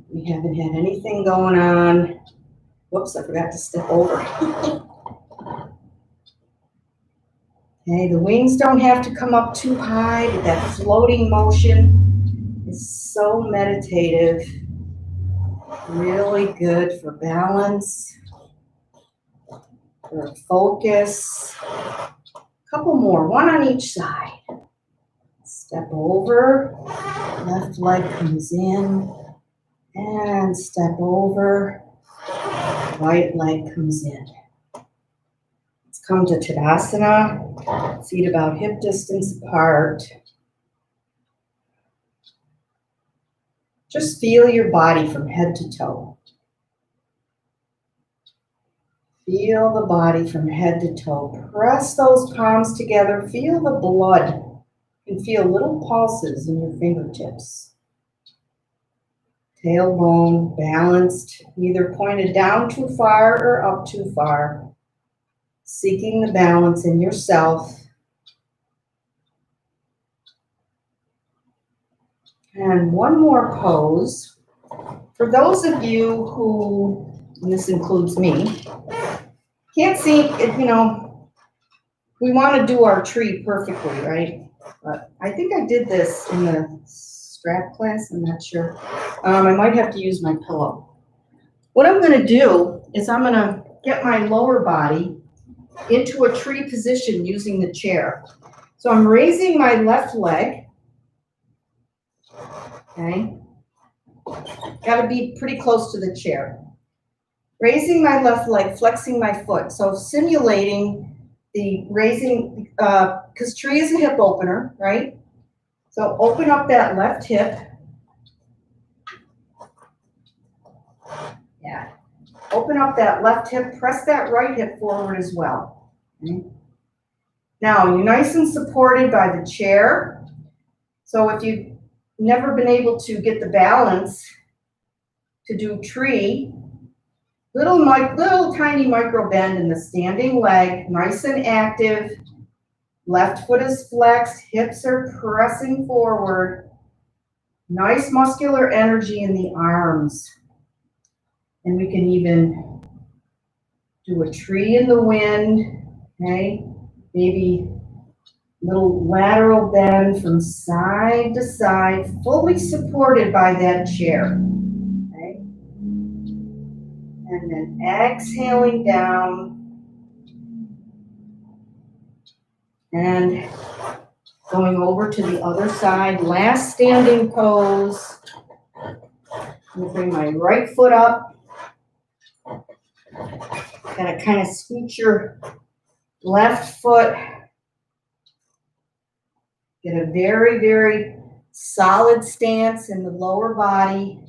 S1: we haven't had anything going on. Whoops, I forgot to step over. Okay, the wings don't have to come up too high, but that floating motion is so meditative. Really good for balance, for focus. A couple more, one on each side. Step over, left leg comes in, and step over. right leg comes in. Let's come to Tadasana, feet about hip distance apart. Just feel your body from head to toe. Feel the body from head to toe. Press those palms together. Feel the blood. You can feel little pulses in your fingertips. Tailbone balanced, neither pointed down too far or up too far. Seeking the balance in yourself. And one more pose. For those of you who, and this includes me, can't see, we want to do our tree perfectly, right? But I think I did this in the strap class, I'm not sure. I might have to use my pillow. What I'm going to do is I'm going to get my lower body into a tree position using the chair. So I'm raising my left leg, okay? Got to be pretty close to the chair. Raising my left leg, flexing my foot. So simulating the raising, because tree is a hip opener, right? So open up that left hip. Yeah. Open up that left hip, press that right hip forward as well. Okay? Now, you're nice and supported by the chair. So if you've never been able to get the balance to do tree, little tiny micro bend in the standing leg, nice and active. Left foot is flexed, hips are pressing forward. Nice muscular energy in the arms. And we can even do a tree in the wind, okay? Maybe little lateral bend from side to side, fully supported by that chair, okay? And then exhaling down. And going over to the other side, last standing pose. I'm going to bring my right foot up. Gotta kind of scoot your left foot. Get a very, very solid stance in the lower body.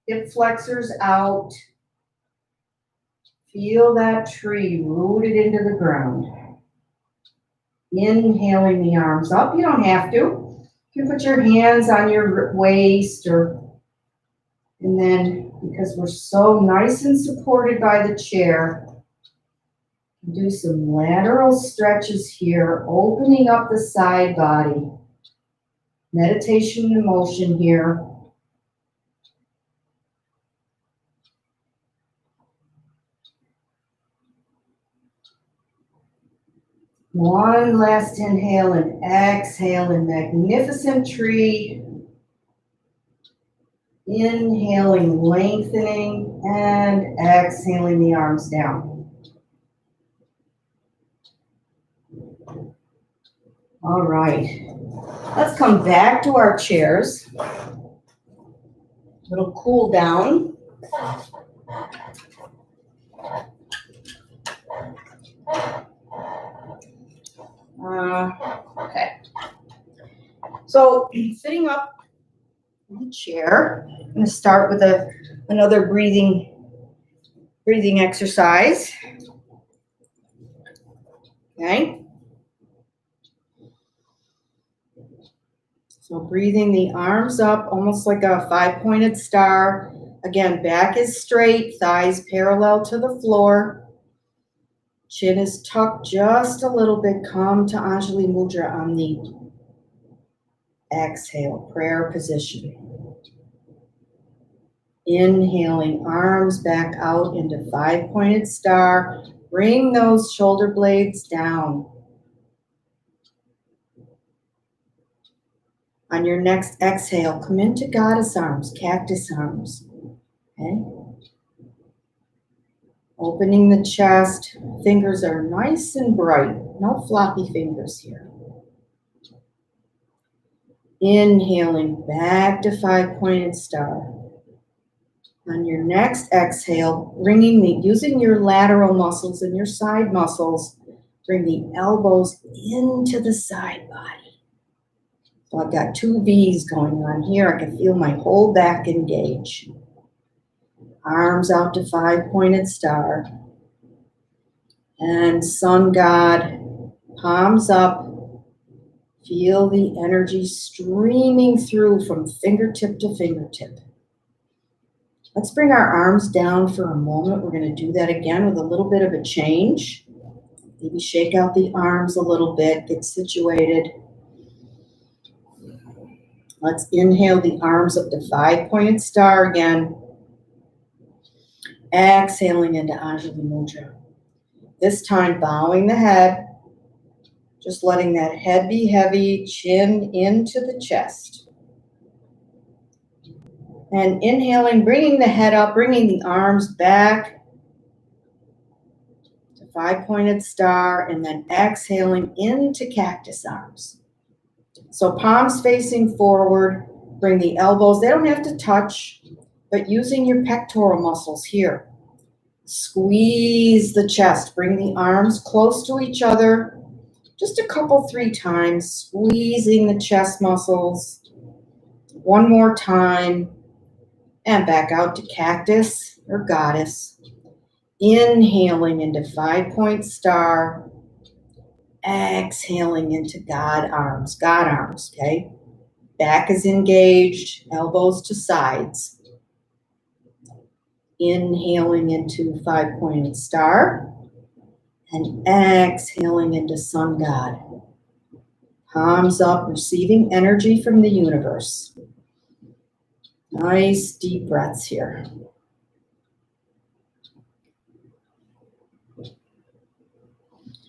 S1: Hip flexors out. Feel that tree rooted into the ground. Inhaling the arms up. You don't have to. You can put your hands on your waist and then, because we're so nice and supported by the chair, do some lateral stretches here, opening up the side body. Meditation in motion here. One last inhale and exhale in magnificent tree. Inhaling, lengthening, and exhaling the arms down. All right. Let's come back to our chairs. Little cool down. Okay. So sitting up in the chair, I'm going to start with another breathing exercise. Okay. So breathing the arms up, almost like a 5-pointed star. Again, back is straight, thighs parallel to the floor. Chin is tucked just a little bit. Come to Anjali Mudra on the exhale, prayer position. Inhaling, arms back out into 5-pointed star. Bring those shoulder blades down. On your next exhale, come into goddess arms, cactus arms. Okay? Opening the chest, fingers are nice and bright. No floppy fingers here. Inhaling back to 5-pointed star. On your next exhale, using your lateral muscles and your side muscles, bring the elbows into the side body. So I've got two V's going on here. I can feel my whole back engage. Arms out to 5-pointed star. And sun god, palms up. Feel the energy streaming through from fingertip to fingertip. Let's bring our arms down for a moment. We're going to do that again with a little bit of a change. Maybe shake out the arms a little bit, get situated. Let's inhale the arms up to 5-pointed star again. Exhaling into Anjali Mudra. This time bowing the head, just letting that head be heavy, chin into the chest. And inhaling, bringing the head up, bringing the arms back to 5-pointed star, and then exhaling into cactus arms. So palms facing forward, bring the elbows, they don't have to touch, but using your pectoral muscles here. Squeeze the chest, bring the arms close to each other, just a couple, 3 times, squeezing the chest muscles. One more time, and back out to cactus or goddess. Inhaling into 5-point star, exhaling into God arms, okay? Back is engaged, elbows to sides. Inhaling into 5-pointed star and exhaling into sun god. Palms up, receiving energy from the universe. Nice deep breaths here.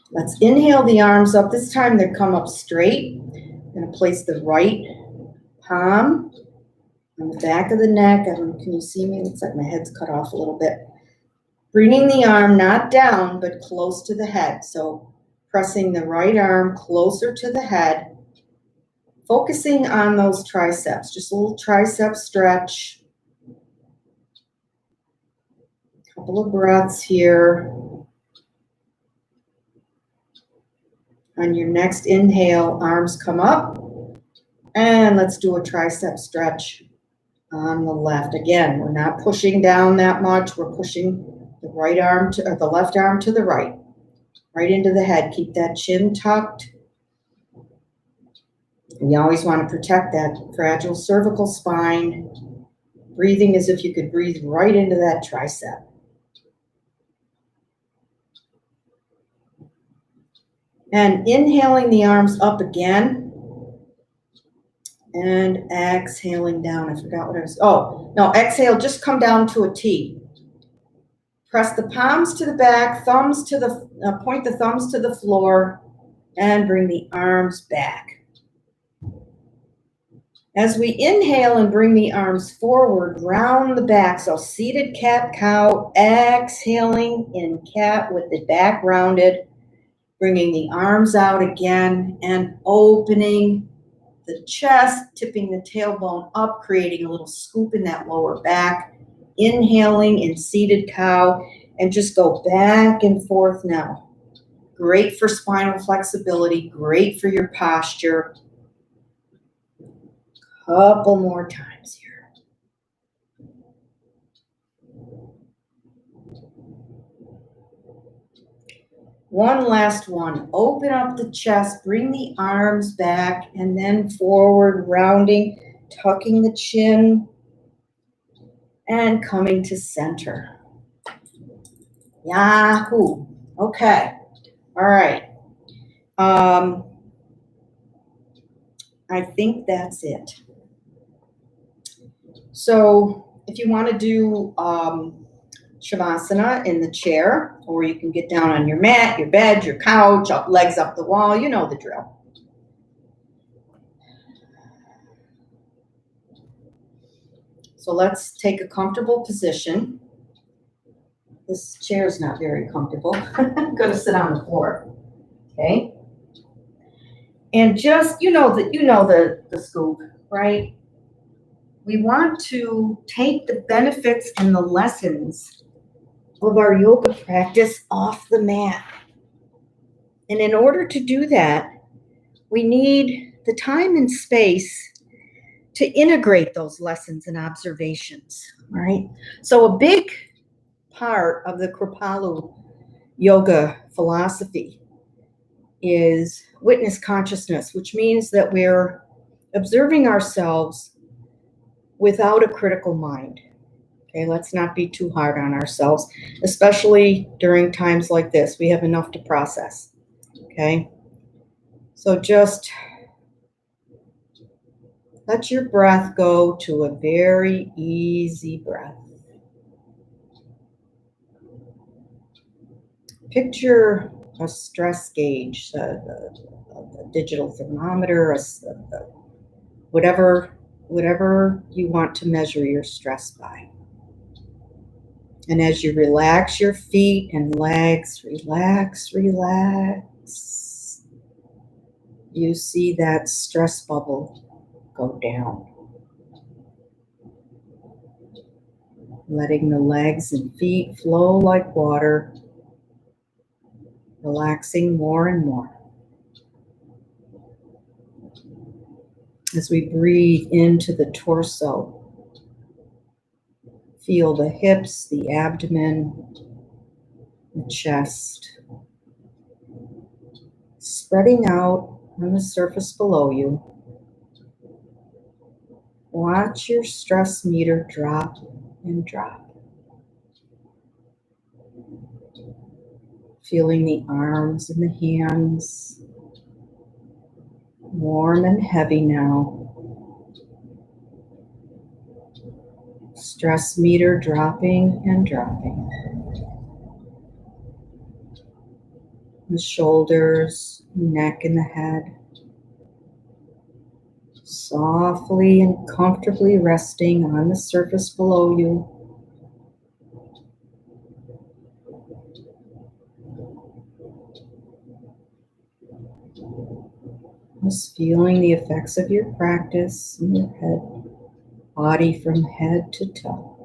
S1: Let's inhale the arms up. This time they come up straight. I'm going to place the right palm on the back of the neck. Can you see me? It looks like my head's cut off a little bit. Bringing the arm not down, but close to the head. So pressing the right arm closer to the head. Focusing on those triceps. Just a little tricep stretch. Couple of breaths here. On your next inhale, arms come up. And let's do a tricep stretch on the left. Again, we're not pushing down that much. We're pushing the right arm to, or the left arm to the right into the head. Keep that chin tucked. You always want to protect that fragile cervical spine. Breathing as if you could breathe right into that tricep. And inhaling the arms up again. And exhaling down. I forgot what I was, exhale, just come down to a T. Press the palms to the back, thumbs to the, point the thumbs to the floor, and bring the arms back. As we inhale and bring the arms forward, round the back, so seated cat-cow, exhaling in cat with the back rounded, bringing the arms out again and opening the chest, tipping the tailbone up, creating a little scoop in that lower back, inhaling in seated cow, and just go back and forth now. Great for spinal flexibility, great for your posture. Couple more times here. One last one. Open up the chest, bring the arms back, and then forward, rounding, tucking the chin, and coming to center. Yahoo. Okay. All right. I think that's it. So if you want to do Shavasana in the chair, or you can get down on your mat, your bed, your couch, up, legs up the wall, you know the drill. So let's take a comfortable position. This chair is not very comfortable. I'm going to sit on the floor. Okay. And just, you know the scoop, right? we want to take the benefits and the lessons of our yoga practice off the mat. And in order to do that, we need the time and space to integrate those lessons and observations, right? So a big part of the Kripalu yoga philosophy is witness consciousness, which means that we're observing ourselves without a critical mind. Okay, let's not be too hard on ourselves, especially during times like this. We have enough to process. Okay, so just let your breath go to a very easy breath. Picture a stress gauge, a digital thermometer, whatever you want to measure your stress by. And as you relax your feet and legs, relax, you see that stress bubble go down. Letting the legs and feet flow like water, relaxing more and more. As we breathe into the torso, feel the hips, the abdomen, the chest, spreading out on the surface below you. Watch your stress meter drop and drop. Feeling the arms and the hands warm and heavy now. Stress meter dropping and dropping. The shoulders, neck, and the head. Softly and comfortably resting on the surface below you. Just feeling the effects of your practice in your head, body from head to toe.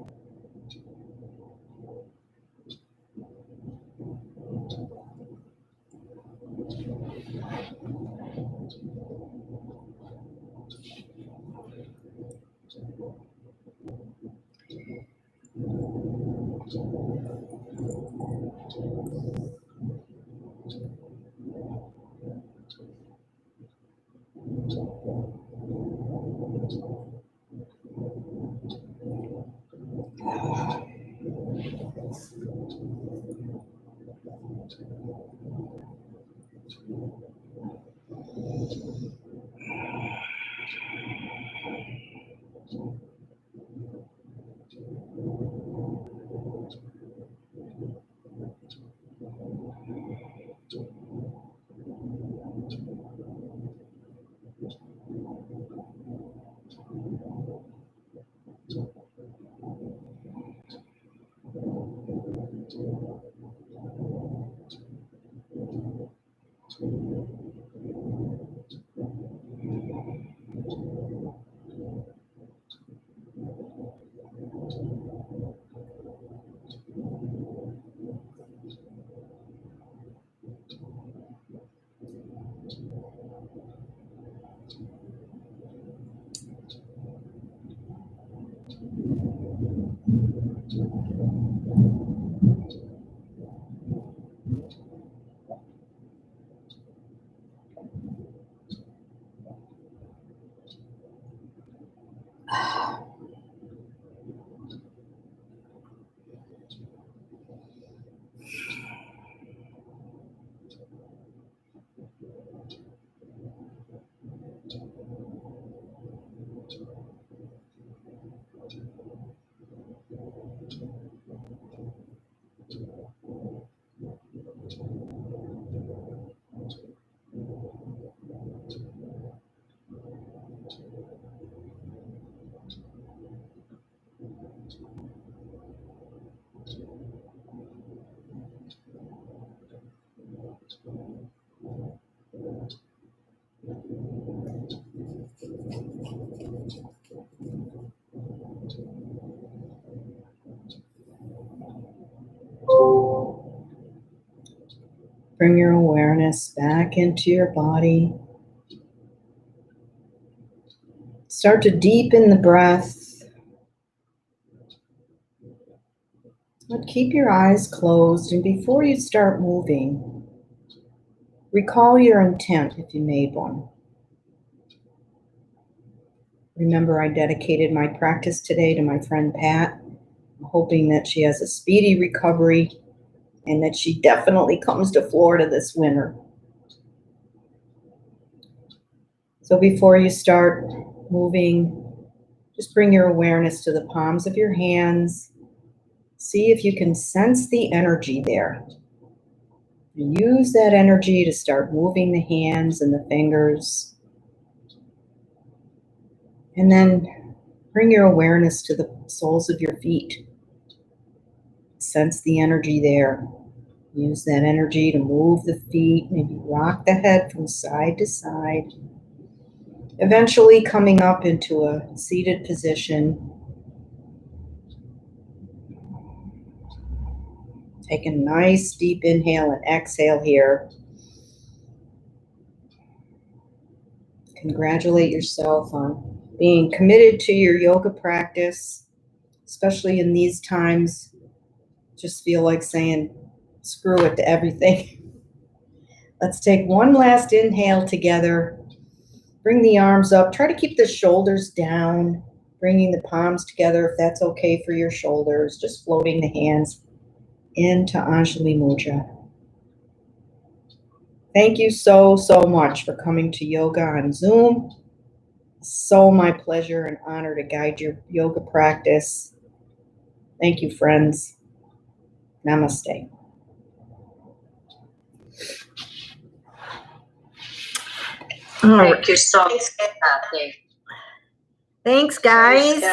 S1: Bring your awareness back into your body. Start to deepen the breath. But keep your eyes closed, and before you start moving, recall your intent if you made one. Remember, I dedicated my practice today to my friend Pat. I'm hoping that she has a speedy recovery and that she definitely comes to Florida this winter. So before you start moving, just bring your awareness to the palms of your hands. See if you can sense the energy there. And use that energy to start moving the hands and the fingers. And then bring your awareness to the soles of your feet. Sense the energy there. Use that energy to move the feet, maybe rock the head from side to side. Eventually coming up into a seated position. Take a nice deep inhale and exhale here. Congratulate yourself on being committed to your yoga practice, especially in these times. Just feel like saying screw it to everything. Let's take one last inhale together. Bring the arms up. Try to keep the shoulders down, bringing the palms together if that's okay for your shoulders. Just floating the hands into Anjali Mudra. Thank you so much for coming to yoga on Zoom. So my pleasure and honor to guide your yoga practice. Thank you, friends. Namaste.
S2: Thank you so much, Kathy.
S1: Thanks, guys.